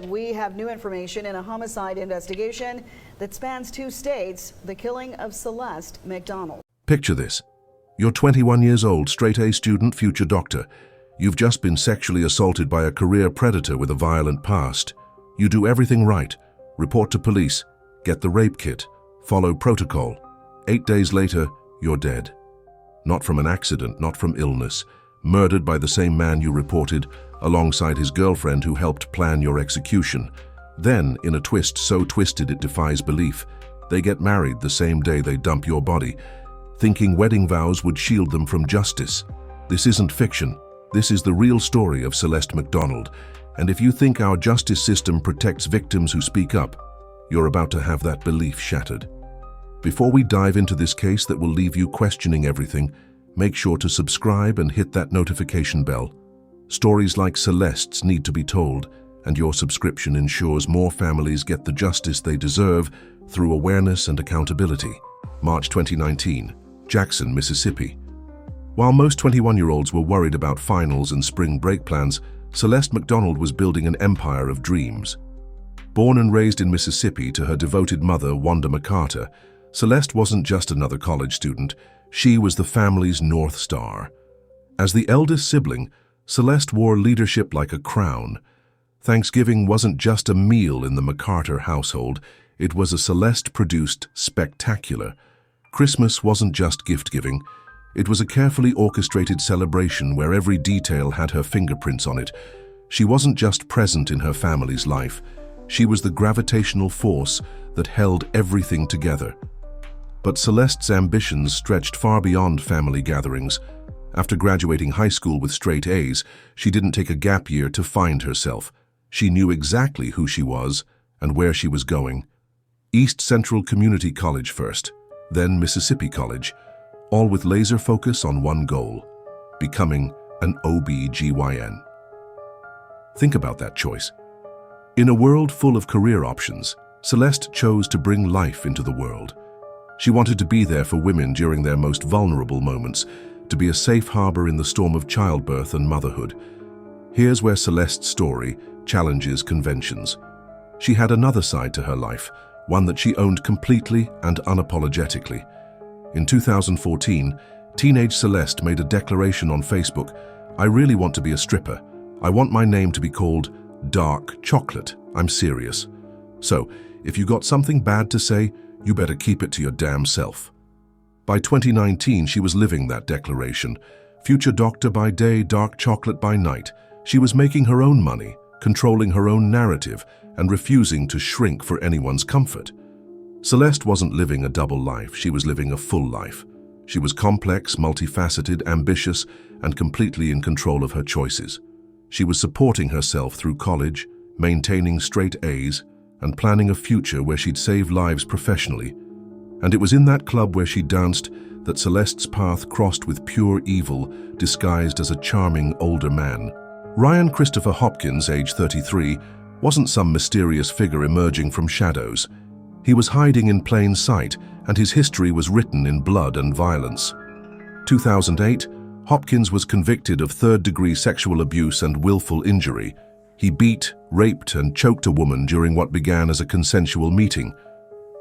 We have new information in a homicide investigation that spans 2 states, the killing of Celeste Macdonald. Picture this. You're 21 years old, straight-A student, future doctor. You've just been sexually assaulted by a career predator with a violent past. You do everything right. Report to police. Get the rape kit. Follow protocol. 8 days later, you're dead. Not from an accident, not from illness. Murdered by the same man you reported, alongside his girlfriend who helped plan your execution. Then, in a twist so twisted it defies belief, they get married the same day they dump your body, thinking wedding vows would shield them from justice. This isn't fiction. This is the real story of Celeste Macdonald. And if you think our justice system protects victims who speak up, you're about to have that belief shattered. Before we dive into this case that will leave you questioning everything, make sure to subscribe and hit that notification bell. Stories like Celeste's need to be told, and your subscription ensures more families get the justice they deserve through awareness and accountability. March 2019, Jackson, Mississippi. While most 21-year-olds were worried about finals and spring break plans, Celeste Macdonald was building an empire of dreams. Born and raised in Mississippi to her devoted mother, Wanda McCarter, Celeste wasn't just another college student, she was the family's North Star. As the eldest sibling, Celeste wore leadership like a crown. Thanksgiving wasn't just a meal in the McCarter household, it was a Celeste-produced spectacular. Christmas wasn't just gift-giving, it was a carefully orchestrated celebration where every detail had her fingerprints on it. She wasn't just present in her family's life, she was the gravitational force that held everything together. But Celeste's ambitions stretched far beyond family gatherings. After graduating high school with straight A's, she didn't take a gap year to find herself. She knew exactly who she was and where she was going. East Central Community College first, then Mississippi College, all with laser focus on one goal: becoming an OB/GYN. Think about that choice. In a world full of career options, Celeste chose to bring life into the world. She wanted to be there for women during their most vulnerable moments, to be a safe harbor in the storm of childbirth and motherhood. Here's where Celeste's story challenges conventions. She had another side to her life, one that she owned completely and unapologetically. In 2014, teenage Celeste made a declaration on Facebook: "I really want to be a stripper. I want my name to be called Dark Chocolate. I'm serious." So, if you got something bad to say, you better keep it to your damn self. By 2019, she was living that declaration. Future doctor by day, dark chocolate by night. She was making her own money, controlling her own narrative, and refusing to shrink for anyone's comfort. Celeste wasn't living a double life, she was living a full life. She was complex, multifaceted, ambitious, and completely in control of her choices. She was supporting herself through college, maintaining straight A's, and planning a future where she'd save lives professionally. And it was in that club where she danced that Celeste's path crossed with pure evil, disguised as a charming older man. Ryan Christopher Hopkins, age 33, wasn't some mysterious figure emerging from shadows. He was hiding in plain sight, and his history was written in blood and violence. 2008, Hopkins was convicted of third-degree sexual abuse and willful injury. He beat, raped, and choked a woman during what began as a consensual meeting.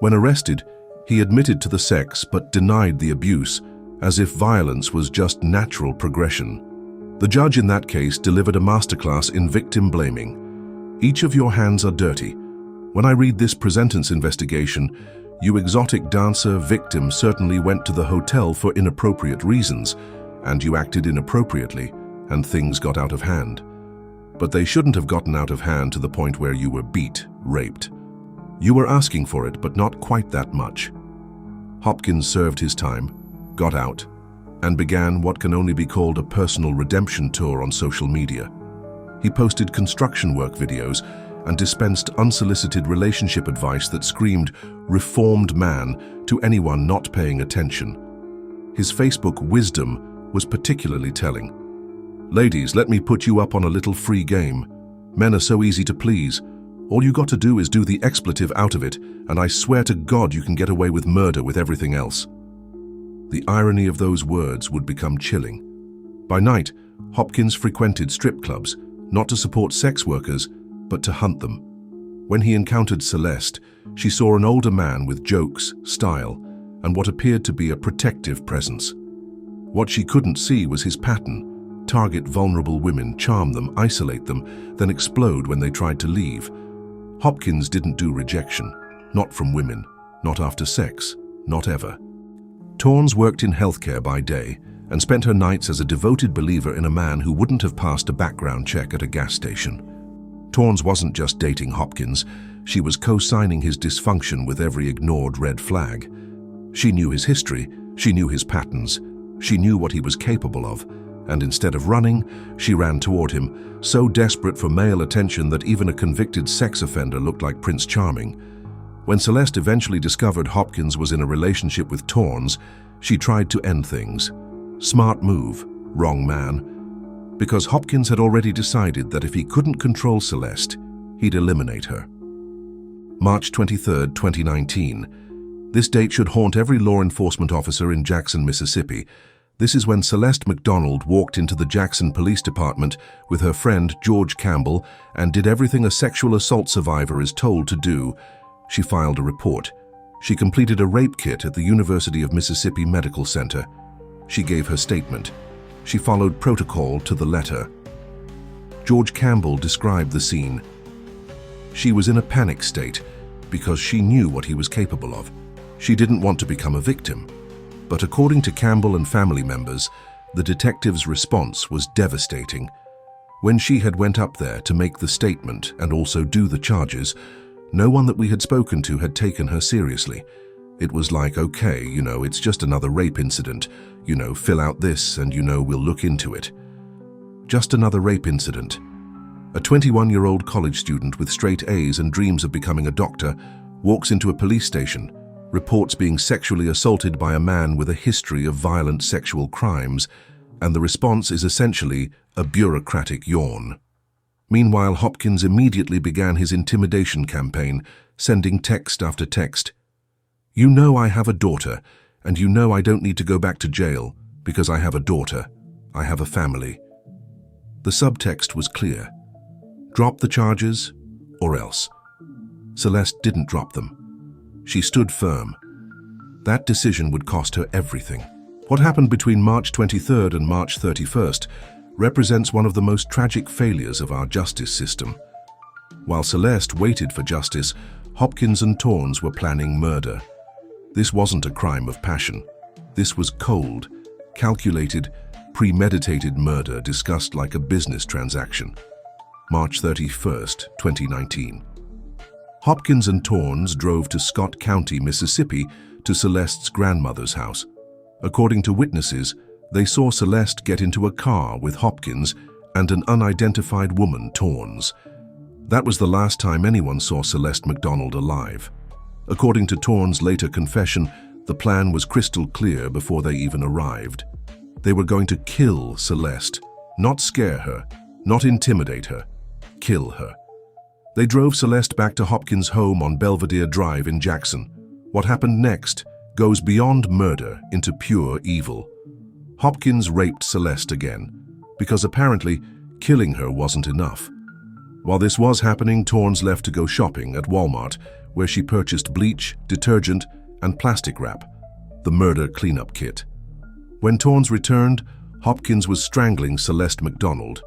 When arrested, he admitted to the sex but denied the abuse, as if violence was just natural progression. The judge in that case delivered a masterclass in victim blaming. Each of your hands are dirty. When I read this pre-sentence investigation, you exotic dancer victim certainly went to the hotel for inappropriate reasons, and you acted inappropriately, and things got out of hand. But they shouldn't have gotten out of hand to the point where you were beat, raped. You were asking for it, but not quite that much. Hopkins served his time, got out, and began what can only be called a personal redemption tour on social media. He posted construction work videos and dispensed unsolicited relationship advice that screamed "reformed man" to anyone not paying attention. His Facebook wisdom was particularly telling. "Ladies, let me put you up on a little free game. Men are so easy to please. All you got to do is do the expletive out of it, and I swear to God you can get away with murder with everything else." The irony of those words would become chilling. By night, Hopkins frequented strip clubs, not to support sex workers, but to hunt them. When he encountered Celeste, she saw an older man with jokes, style, and what appeared to be a protective presence. What she couldn't see was his pattern: target vulnerable women, charm them, isolate them, then explode when they tried to leave. Hopkins didn't do rejection. Not from women, not after sex, not ever. Torrens worked in healthcare by day and spent her nights as a devoted believer in a man who wouldn't have passed a background check at a gas station. Torrens wasn't just dating Hopkins, she was co-signing his dysfunction with every ignored red flag. She knew his history, she knew his patterns, she knew what he was capable of, and instead of running, she ran toward him, so desperate for male attention that even a convicted sex offender looked like Prince Charming. When Celeste eventually discovered Hopkins was in a relationship with Torrens, she tried to end things. Smart move, wrong man. Because Hopkins had already decided that if he couldn't control Celeste, he'd eliminate her. March 23, 2019. This date should haunt every law enforcement officer in Jackson, Mississippi. This is when Celeste Macdonald walked into the Jackson Police Department with her friend George Campbell and did everything a sexual assault survivor is told to do. She filed a report. She completed a rape kit at the University of Mississippi Medical Center. She gave her statement. She followed protocol to the letter. George Campbell described the scene. She was in a panic state because she knew what he was capable of. She didn't want to become a victim. But according to Campbell and family members, the detective's response was devastating. When she had went up there to make the statement and also do the charges, no one that we had spoken to had taken her seriously. It was like, okay, it's just another rape incident. Fill out this and we'll look into it. Just another rape incident. A 21-year-old college student with straight A's and dreams of becoming a doctor walks into a police station, reports being sexually assaulted by a man with a history of violent sexual crimes, and the response is essentially a bureaucratic yawn. Meanwhile, Hopkins immediately began his intimidation campaign, sending text after text. "You know I have a daughter, and you know I don't need to go back to jail because I have a daughter. I have a family." The subtext was clear. Drop the charges, or else. Celeste didn't drop them. She stood firm. That decision would cost her everything. What happened between March 23rd and March 31st represents one of the most tragic failures of our justice system. While Celeste waited for justice, Hopkins and Torrens were planning murder. This wasn't a crime of passion. This was cold, calculated, premeditated murder discussed like a business transaction. March 31st, 2019. Hopkins and Torrens drove to Scott County, Mississippi, to Celeste's grandmother's house. According to witnesses, they saw Celeste get into a car with Hopkins and an unidentified woman, Torrens. That was the last time anyone saw Celeste Macdonald alive. According to Torrens' later confession, the plan was crystal clear before they even arrived. They were going to kill Celeste, not scare her, not intimidate her, kill her. They drove Celeste back to Hopkins' home on Belvedere Drive in Jackson. What happened next goes beyond murder into pure evil. Hopkins raped Celeste again, because apparently killing her wasn't enough. While this was happening, Torrens left to go shopping at Walmart, where she purchased bleach, detergent, and plastic wrap, the murder cleanup kit. When Torrens returned, Hopkins was strangling Celeste Macdonald.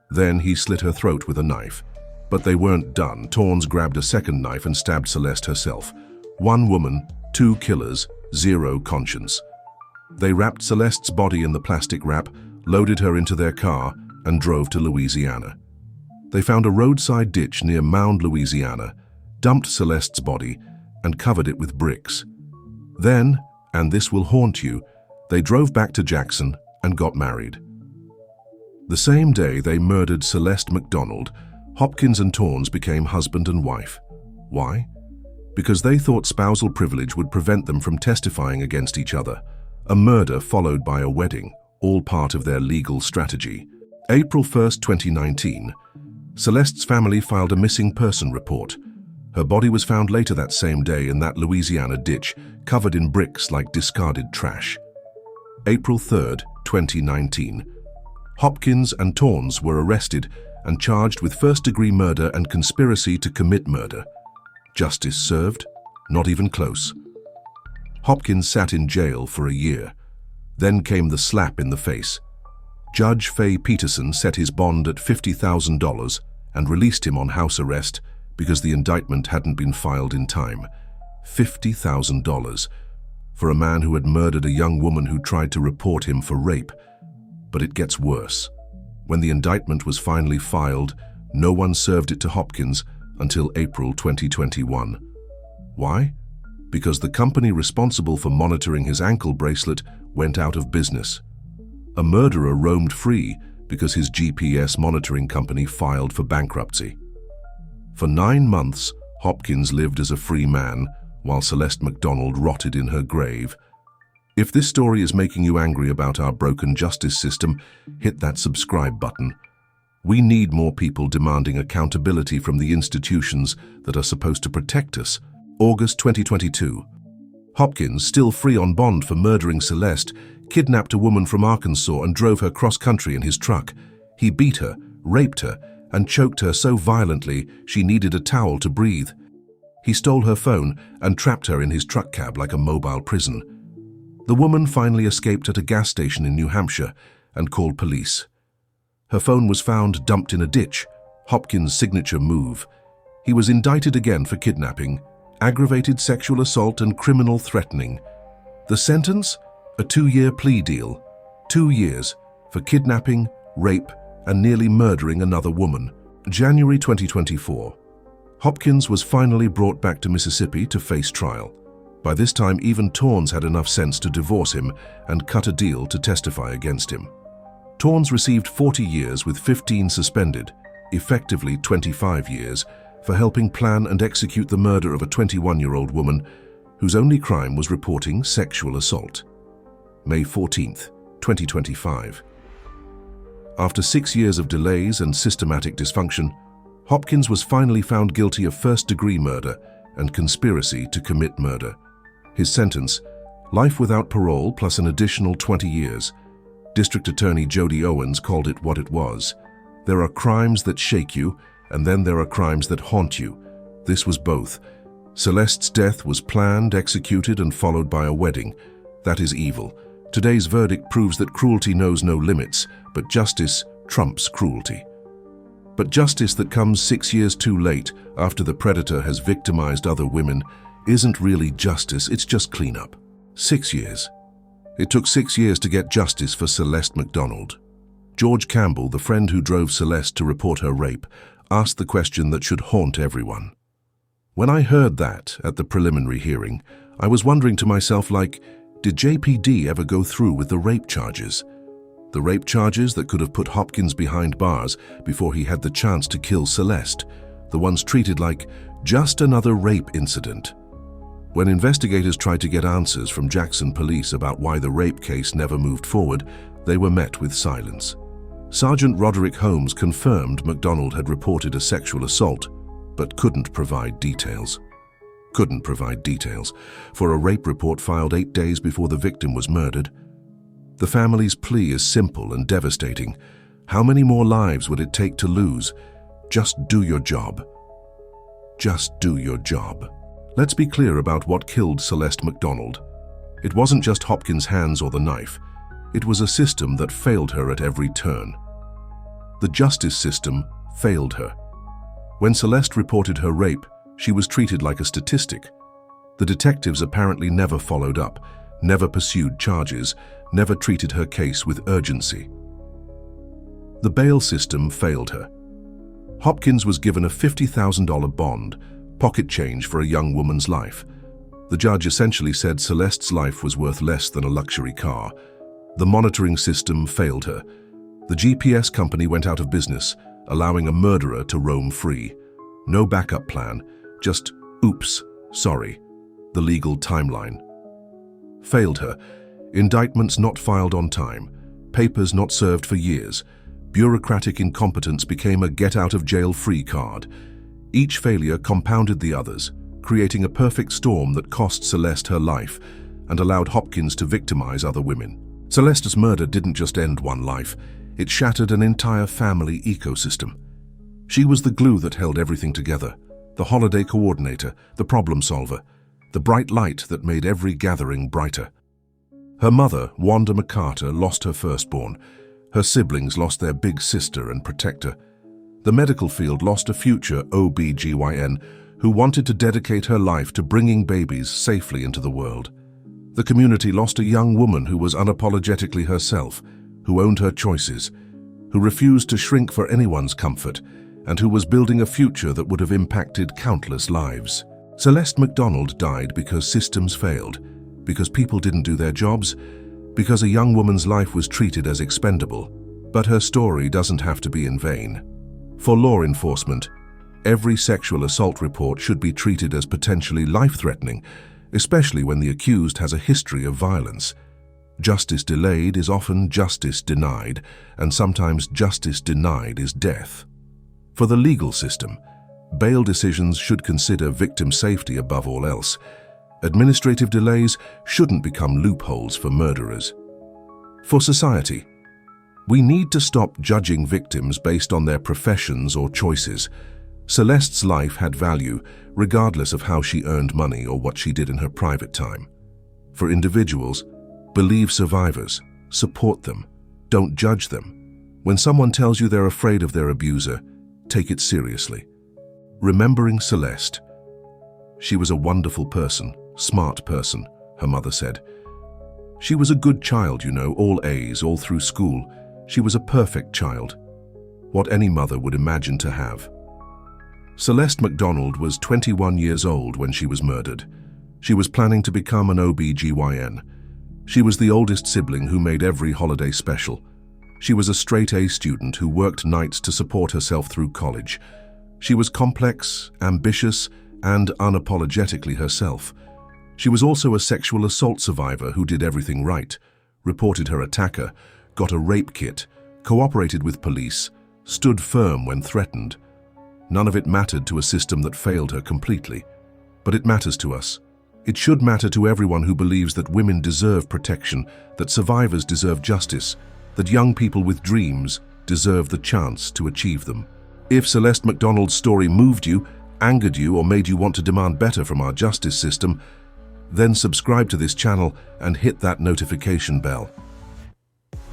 Then he slit her throat with a knife. But they weren't done. Torrens grabbed a second knife and stabbed Celeste herself. One woman, two killers, zero conscience. They wrapped Celeste's body in the plastic wrap, loaded her into their car, and drove to Louisiana. They found a roadside ditch near Mound, Louisiana, dumped Celeste's body, and covered it with bricks. Then, and this will haunt you, they drove back to Jackson and got married. The same day they murdered Celeste Macdonald, Hopkins and Torrens became husband and wife. Why? Because they thought spousal privilege would prevent them from testifying against each other. A murder followed by a wedding, all part of their legal strategy. April 1st, 2019. Celeste's family filed a missing person report. Her body was found later that same day in that Louisiana ditch, covered in bricks like discarded trash. April 3rd, 2019. Hopkins and Torrens were arrested and charged with first-degree murder and conspiracy to commit murder. Justice served? Not even close. Hopkins sat in jail for a year. Then came the slap in the face. Judge Fay Peterson set his bond at $50,000 and released him on house arrest because the indictment hadn't been filed in time. $50,000 for a man who had murdered a young woman who tried to report him for rape. But it gets worse. When the indictment was finally filed, no one served it to Hopkins until April 2021. Why? Because the company responsible for monitoring his ankle bracelet went out of business. A murderer roamed free because his GPS monitoring company filed for bankruptcy. For 9 months, Hopkins lived as a free man while Celeste Macdonald rotted in her grave. If this story is making you angry about our broken justice system, hit that subscribe button. We need more people demanding accountability from the institutions that are supposed to protect us. August 2022. Hopkins, still free on bond for murdering Celeste, kidnapped a woman from Arkansas and drove her cross-country in his truck. He beat her, raped her, and choked her so violently she needed a towel to breathe. He stole her phone and trapped her in his truck cab like a mobile prison. The woman finally escaped at a gas station in New Hampshire and called police. Her phone was found dumped in a ditch, Hopkins' signature move. He was indicted again for kidnapping, aggravated sexual assault and criminal threatening. The sentence? A 2-year plea deal. 2 years for kidnapping, rape, and nearly murdering another woman. January 2024. Hopkins was finally brought back to Mississippi to face trial. By this time, even Torrance had enough sense to divorce him and cut a deal to testify against him. Torrance received 40 years with 15 suspended, effectively 25 years, for helping plan and execute the murder of a 21-year-old woman whose only crime was reporting sexual assault. May 14th, 2025. After 6 years of delays and systematic dysfunction, Hopkins was finally found guilty of first-degree murder and conspiracy to commit murder. His sentence, life without parole plus an additional 20 years. District Attorney Jody Owens called it what it was. There are crimes that shake you, and then there are crimes that haunt you. This was both. Celeste's death was planned, executed, and followed by a wedding. That is evil. Today's verdict proves that cruelty knows no limits, but justice trumps cruelty. But justice that comes 6 years too late after the predator has victimized other women isn't really justice, it's just cleanup. 6 years. It took 6 years to get justice for Celeste Macdonald. George Campbell, the friend who drove Celeste to report her rape, asked the question that should haunt everyone. When I heard that at the preliminary hearing, I was wondering to myself, did JPD ever go through with the rape charges? The rape charges that could have put Hopkins behind bars before he had the chance to kill Celeste, the ones treated like just another rape incident. When investigators tried to get answers from Jackson police about why the rape case never moved forward, they were met with silence. Sergeant Roderick Holmes confirmed Macdonald had reported a sexual assault, but couldn't provide details. For a rape report filed 8 days before the victim was murdered. The family's plea is simple and devastating. How many more lives would it take to lose? Just do your job. Just do your job. Let's be clear about what killed Celeste Macdonald. It wasn't just Hopkins' hands or the knife. It was a system that failed her at every turn. The justice system failed her. When Celeste reported her rape, she was treated like a statistic. The detectives apparently never followed up, never pursued charges, never treated her case with urgency. The bail system failed her. Hopkins was given a $50,000 bond, pocket change for a young woman's life. The judge essentially said Celeste's life was worth less than a luxury car. The monitoring system failed her. The GPS company went out of business, allowing a murderer to roam free. No backup plan, just oops, sorry. The legal timeline failed her. Indictments not filed on time, papers not served for years. Bureaucratic incompetence became a get-out-of-jail-free card. Each failure compounded the others, creating a perfect storm that cost Celeste her life and allowed Hopkins to victimize other women. Celeste's murder didn't just end one life, it shattered an entire family ecosystem. She was the glue that held everything together, the holiday coordinator, the problem solver, the bright light that made every gathering brighter. Her mother, Wanda McCarter, lost her firstborn. Her siblings lost their big sister and protector. The medical field lost a future OB/GYN who wanted to dedicate her life to bringing babies safely into the world. The community lost a young woman who was unapologetically herself, who owned her choices, who refused to shrink for anyone's comfort, and who was building a future that would have impacted countless lives. Celeste Macdonald died because systems failed, because people didn't do their jobs, because a young woman's life was treated as expendable. But her story doesn't have to be in vain. For law enforcement, every sexual assault report should be treated as potentially life-threatening, especially when the accused has a history of violence. Justice delayed is often justice denied, and sometimes justice denied is death. For the legal system, bail decisions should consider victim safety above all else. Administrative delays shouldn't become loopholes for murderers. For society, we need to stop judging victims based on their professions or choices. Celeste's life had value, regardless of how she earned money or what she did in her private time. For individuals, believe survivors, support them, don't judge them. When someone tells you they're afraid of their abuser, take it seriously. Remembering Celeste. She was a wonderful person, smart person, her mother said. She was a good child, you know, all A's, all through school. She was a perfect child. What any mother would imagine to have. Celeste Macdonald was 21 years old when she was murdered. She was planning to become an OB/GYN. She was the oldest sibling who made every holiday special. She was a straight-A student who worked nights to support herself through college. She was complex, ambitious, and unapologetically herself. She was also a sexual assault survivor who did everything right, reported her attacker, got a rape kit, cooperated with police, stood firm when threatened. None of it mattered to a system that failed her completely. But it matters to us. It should matter to everyone who believes that women deserve protection, that survivors deserve justice, that young people with dreams deserve the chance to achieve them. If Celeste Macdonald's story moved you, angered you, or made you want to demand better from our justice system, then subscribe to this channel and hit that notification bell.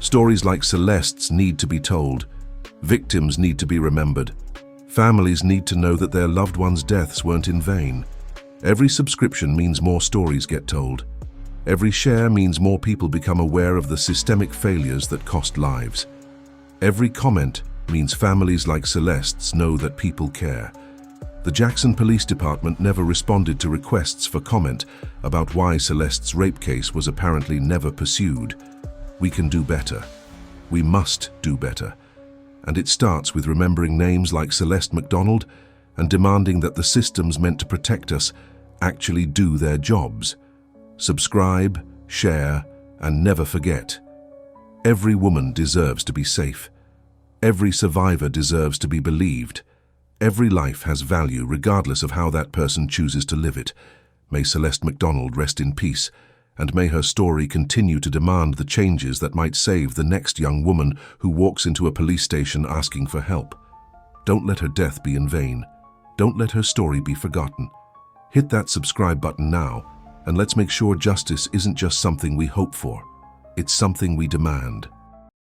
Stories like Celeste's need to be told. Victims need to be remembered. Families need to know that their loved ones' deaths weren't in vain. Every subscription means more stories get told. Every share means more people become aware of the systemic failures that cost lives. Every comment means families like Celeste's know that people care. The Jackson Police Department never responded to requests for comment about why Celeste's rape case was apparently never pursued. We can do better. We must do better. And it starts with remembering names like Celeste Macdonald and demanding that the systems meant to protect us actually do their jobs. Subscribe, share, and never forget. Every woman deserves to be safe. Every survivor deserves to be believed. Every life has value regardless of how that person chooses to live it. May Celeste Macdonald rest in peace, and may her story continue to demand the changes that might save the next young woman who walks into a police station asking for help. Don't let her death be in vain. Don't let her story be forgotten. Hit that subscribe button now, and let's make sure justice isn't just something we hope for. It's something we demand.